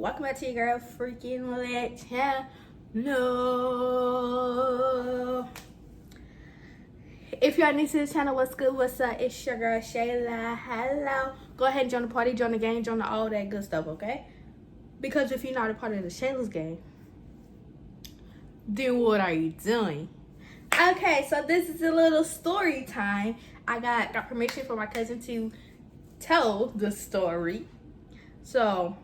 welcome back to your girl freaking lit channel. If y'all new to the channel, what's good, what's up? It's your girl Shayla. Hello. Go ahead and join the party, join the game, join all that good stuff, okay? Because if you're not a part of the Shayla's game, then what are you doing? Okay, so this is a little story time. I got permission from my cousin to tell the story. So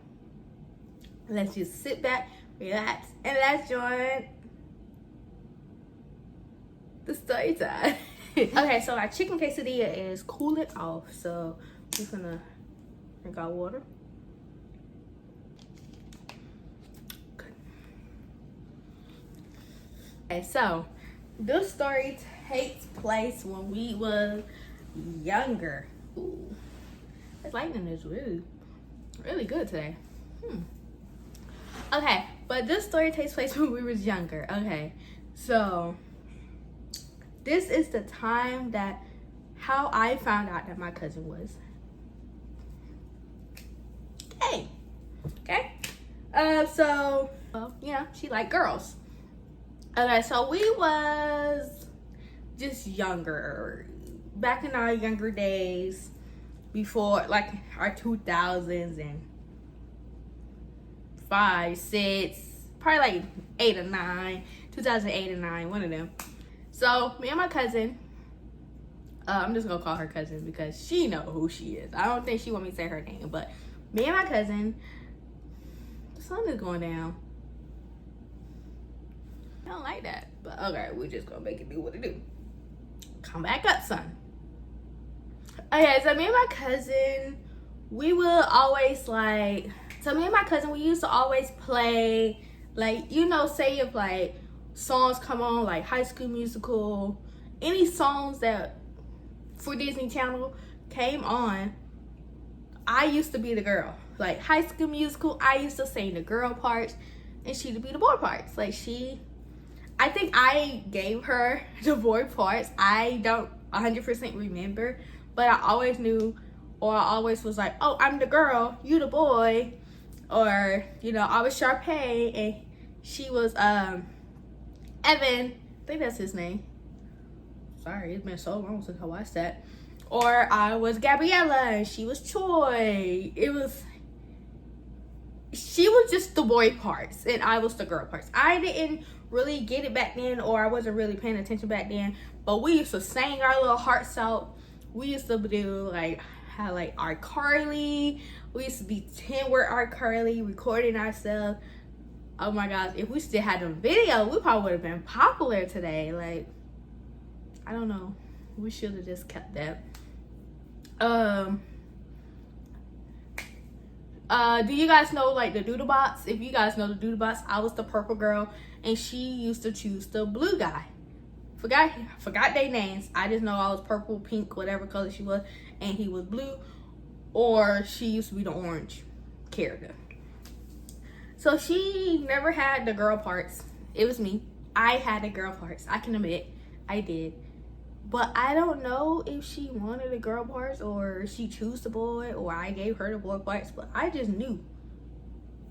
let's just sit back, relax, and let's join the story time. Okay, so our chicken quesadilla is cooling off. So we're gonna drink our water. Good. Okay, so this story takes place when we was younger. Ooh, this lightning is really good today. Okay, but this story takes place when we was younger. Okay, so this is the time that how I found out that my cousin was gay. Okay, so well, yeah, she liked girls. Okay, so we was just younger, back in our younger days, before like our 2000s and 5, 6, probably like 8 or 9, 2008 and 9, one of them. So me and my cousin, I'm just gonna call her cousin because she know who she is. I don't think she want me to say her name, but me and my cousin, the sun is going down. I don't like that, but okay, we're just gonna make it do what it do. Come back up, son. Okay, so me and my cousin, we will always like, so me and my cousin, we used to always play, like, you know, say if like songs come on, like High School Musical, any songs that for Disney Channel came on, I used to be the girl. Like High School Musical, I used to sing the girl parts and she would be the boy parts. Like I think I gave her the boy parts. I don't 100% remember, but I always knew, or I always was like, oh, I'm the girl, you the boy. Or, you know, I was Sharpay and she was Evan. I think that's his name. Sorry, it's been so long since I watched that. Or I was Gabriella and she was Choi. She was just the boy parts and I was the girl parts. I didn't really get it back then, or I wasn't really paying attention back then, but we used to sing our little hearts out. We used to do like how like iCarly. We used to be 10-word iCarly, recording ourselves. Oh my gosh, if we still had the video, we probably would have been popular today. Like, I don't know, we should have just kept that. Do you guys know like the Doodlebots? If you guys know the Doodlebots, I was the purple girl and she used to choose the blue guy. Forgot their names. I just know I was purple, pink, whatever color she was, and he was blue, or she used to be the orange character. So she never had the girl parts. It was me. I had the girl parts. I can admit I did. But I don't know if she wanted the girl parts or she chose the boy or I gave her the boy parts, but I just knew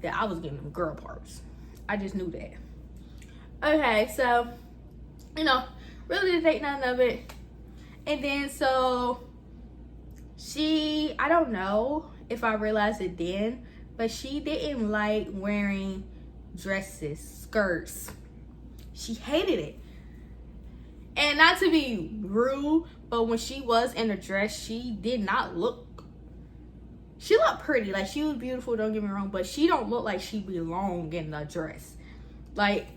that I was getting them girl parts. I just knew that. Okay, so, you know, really didn't think none of it. And then so I don't know if I realized it then, but she didn't like wearing dresses, skirts. She hated it. And not to be rude, but when she was in a dress, she looked pretty. Like, she was beautiful, don't get me wrong, but she don't look like she belonged in the dress. Like,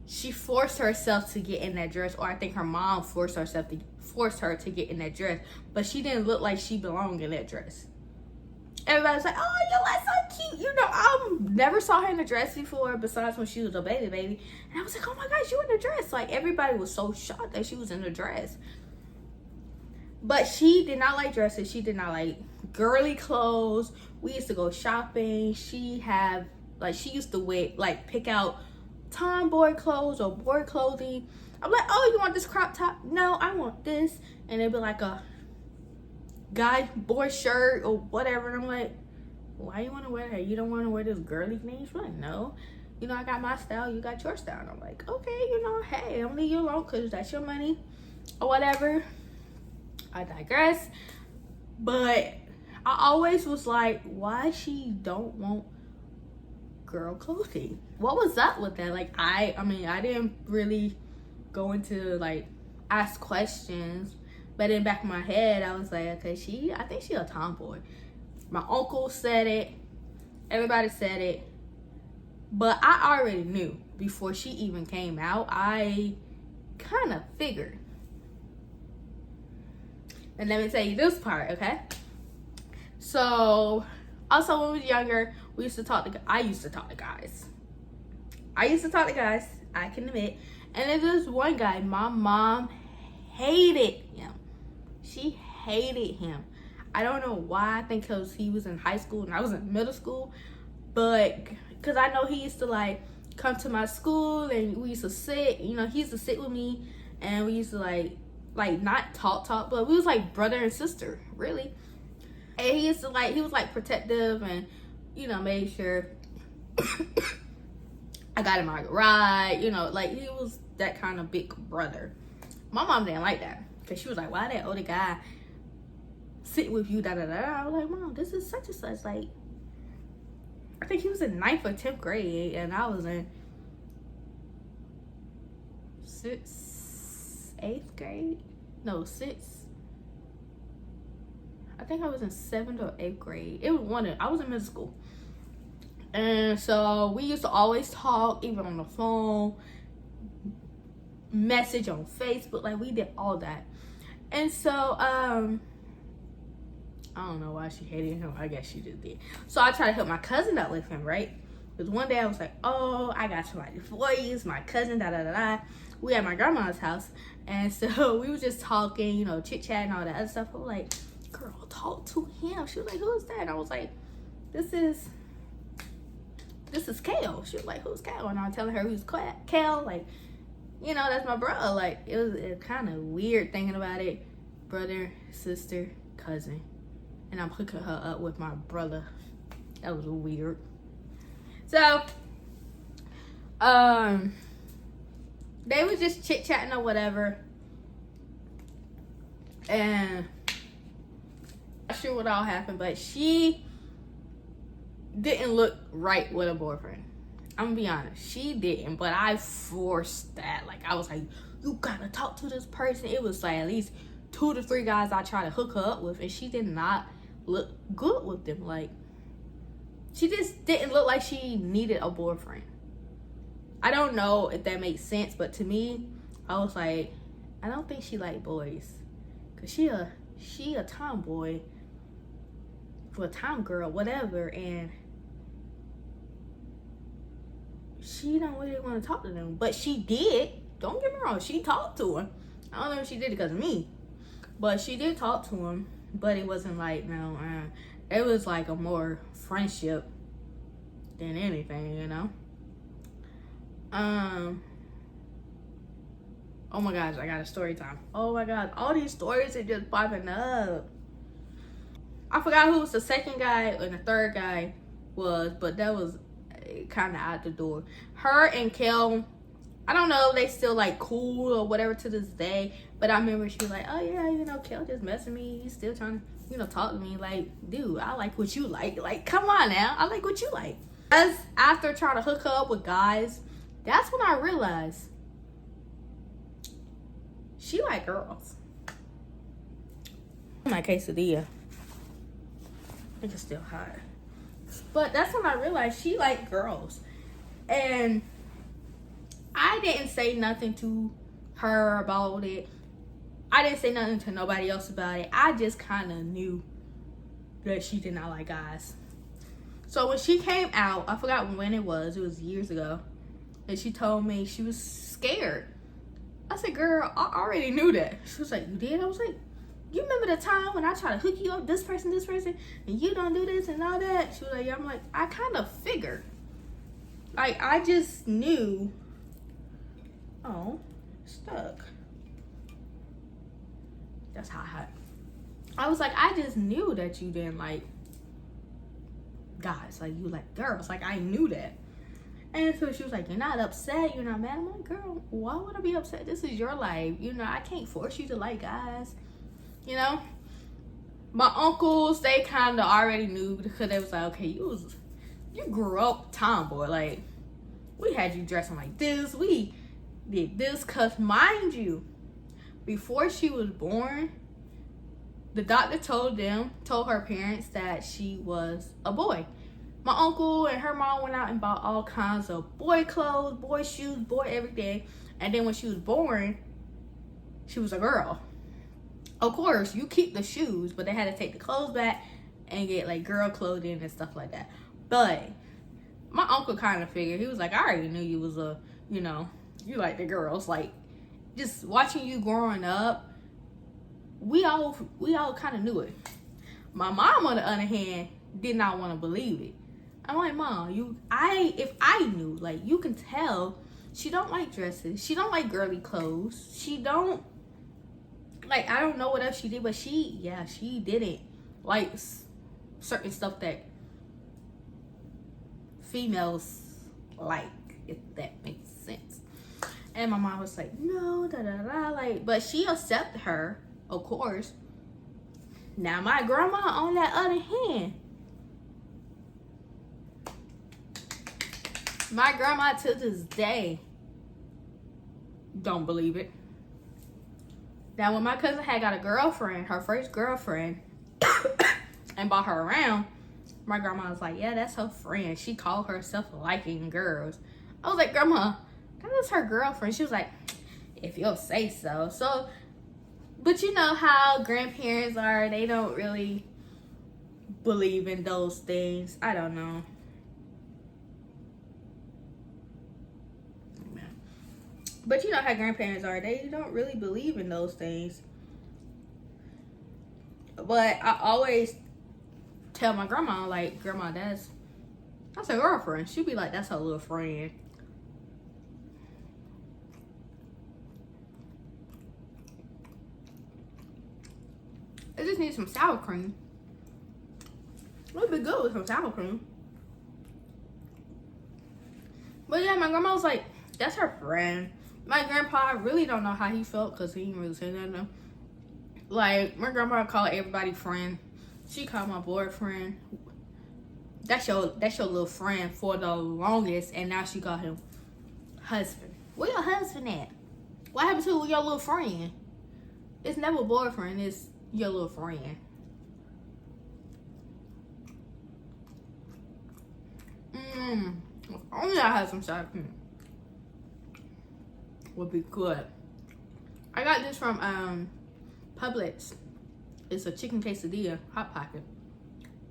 she forced herself to get in that dress, or I think her mom forced her to get in that dress, but she didn't look like she belonged in that dress. Everybody was like, oh, you look so cute. You know, I never saw her in a dress before, besides when she was a baby. And I was like, oh my gosh, you in a dress. Like, everybody was so shocked that she was in a dress. But she did not like dresses. She did not like girly clothes. We used to go shopping. She used to pick out tomboy clothes or boy clothing. I'm like, oh, you want this crop top? No, I want this. And it'd be like a guy boy shirt or whatever. And I'm like, why you want to wear that? You don't want to wear this girly thing? She's like, no. You know, I got my style, you got your style. And I'm like, okay, you know, hey, don't leave you alone because that's your money or whatever. I digress. But I always was like, why she don't want girl clothing? What was up with that? Like, I mean, I didn't really go into, like, ask questions. But in the back of my head, I was like, okay, I think she a tomboy. My uncle said it. Everybody said it. But I already knew before she even came out. I kind of figured. And let me tell you this part, okay? So, also when we was younger, I used to talk to guys. I can admit. And there's this one guy, my mom hated him. She hated him. I don't know why. I think because he was in high school and I was in middle school. But because I know he used to like come to my school and we used to sit, you know, he used to sit with me and we used to like not talk, but we was like brother and sister, really. And he was like protective and, you know, made sure I got him my ride, you know, like he was that kind of big brother. My mom didn't like that because she was like, why that older guy sitting with you, da da da. I was like, Mom, this is such and such. Like, I think he was in 9th or 10th grade and I was in 8th grade. No, 6th. I think I was in 7th or 8th grade. It was I was in middle school. And so we used to always talk, even on the phone, message on Facebook. Like, we did all that. And so, I don't know why she hated him. I guess she just did. So I tried to help my cousin out with him, right? Because one day I was like, oh, I got somebody for you. It's my cousin, da da da da. We at my grandma's house. And so we were just talking, you know, chit-chatting, all that other stuff. I was like, girl, talk to him. She was like, who's that? And I was like, this is Kale. She was like, who's Kale? And I was telling her who's Kale. Like, you know, that's my brother. Like, it was kind of weird thinking about it. Brother, sister, cousin. And I'm hooking her up with my brother. That was weird. So, they was just chit-chatting or whatever. And I'm not sure what all happened, but she didn't look right with a boyfriend. I'm gonna be honest, she didn't, but I forced that. Like, I was like, you gotta talk to this person. It was like at least 2 to 3 guys I tried to hook her up with, and she did not look good with them. Like, she just didn't look like she needed a boyfriend. I don't know if that makes sense, but to me, I was like, I don't think she liked boys, cause she a tomboy, for a tom girl, whatever, and she don't really want to talk to them. But she did. Don't get me wrong, she talked to him. I don't know if she did it because of me, but she did talk to him. But it wasn't like, no, it was like a more friendship than anything, you know. Oh my gosh, I got a story time. Oh my god, all these stories are just popping up. I forgot who was the second guy and the third guy was, but that was kind of out the door. Her and Kel, I don't know if they still like cool or whatever to this day, but I remember she was like, oh yeah, you know, Kel just messing me. He's still trying to, you know, talk to me. Like, dude, I like what you like. Like, come on now, I like what you like. As after trying to hook her up with guys, that's when I realized she like girls. My quesadilla. It's still hot. But that's when I realized she liked girls. And I didn't say nothing to her about it. I didn't say nothing to nobody else about it. I just kind of knew that she did not like guys. So when she came out, I forgot when it was years ago, and she told me she was scared. I said, girl, I already knew that. She was like, you did? I was like, you remember the time when I tried to hook you up, this person, and you don't do this and all that? She was like, yeah. I'm like, I kind of figured. Like, I just knew. Oh, stuck. That's hot. I was like, I just knew that you didn't like guys, like you like girls. Like I knew that. And so she was like, you're not upset, you're not mad. I'm like, girl, why would I be upset? This is your life. You know, I can't force you to like guys. You know? My uncles, they kind of already knew because they was like, okay, you grew up tomboy. Like, we had you dressing like this. We did this. Because, mind you, before she was born, the doctor told her parents that she was a boy. My uncle and her mom went out and bought all kinds of boy clothes, boy shoes, boy everything. And then when she was born, she was a girl. Of course, you keep the shoes, but they had to take the clothes back and get like girl clothing and stuff like that. But my uncle kind of figured, he was like, I already knew you was you like the girls. Like, just watching you growing up, we all kind of knew it. My mom, on the other hand, did not want to believe it. I'm like, Mom, if I knew, like, you can tell she don't like dresses. She don't like girly clothes. She don't, like, I don't know what else she did, but she didn't like certain stuff that females like, if that makes sense. And my mom was like, no, like, but she accepted her, of course. Now, my grandma, on that other hand, my grandma to this day don't believe it. Now, when my cousin had got a girlfriend, her first girlfriend, and brought her around, my grandma was like, yeah, that's her friend. She called herself liking girls. I was like, Grandma, that was her girlfriend. She was like, if you'll say so. So, but you know how grandparents are. They don't really believe in those things. I don't know. But you know how grandparents are. They don't really believe in those things. But I always tell my grandma, like, Grandma, that's her girlfriend. She'd be like, that's her little friend. It just needs some sour cream. It would be good with some sour cream. But yeah, my grandma was like, that's her friend. My grandpa, I really don't know how he felt because he didn't really say nothing. Like, my grandma called everybody friend. She called my boyfriend. That's your little friend for the longest, and now she called him husband. Where your husband at? What happened to your little friend? It's never boyfriend, it's your little friend. If only I had some sour cream, would be good. I got this from Publix. It's a chicken quesadilla hot pocket.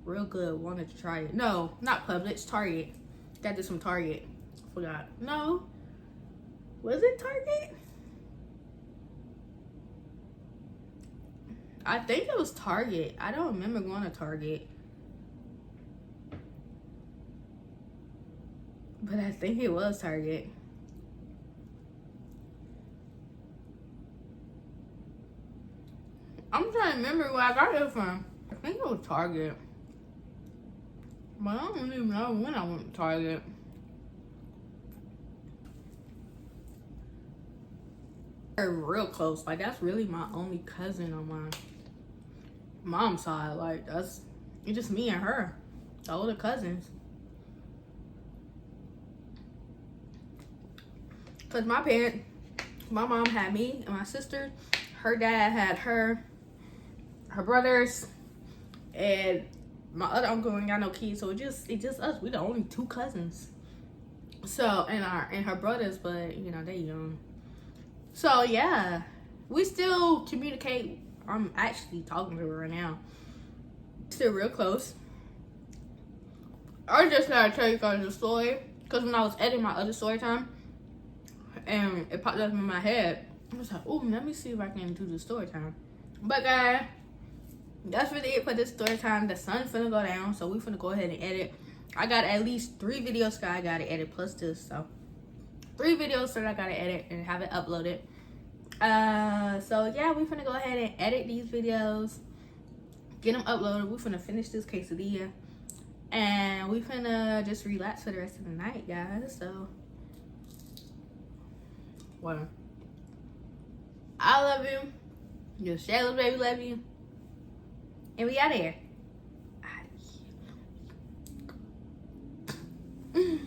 Real good. Wanted to try it. No, not Publix. Target. Got this from Target. Forgot. No. Was it Target? I think it was Target. I don't remember going to Target. But I think it was Target. I'm trying to remember where I got it from. I think it was Target. But I don't even know when I went to Target. They're real close. Like, that's really my only cousin on my mom's side. Like, it's just me and her. The older cousins. Because my mom had me and my sister. Her dad had her brothers, and my other uncle ain't got no kids, so it's just us. We the only two cousins. So and her brothers, but you know they young. So yeah, we still communicate. I'm actually talking to her right now. Still real close. I just gotta tell you guys a story, because when I was editing my other story time, and it popped up in my head, I was like, oh, let me see if I can do the story time. But guys, that's really it for this story time. The sun's finna go down, so we finna go ahead and edit. I got at least 3 videos that I gotta edit plus this, so 3 videos that I gotta edit and have it uploaded. So yeah, we finna go ahead and edit these videos, get them uploaded. We finna finish this quesadilla, And we finna just relax for the rest of the night, guys. So, well, I love you. Your Shayla's baby love you. And we out of here. Out of here.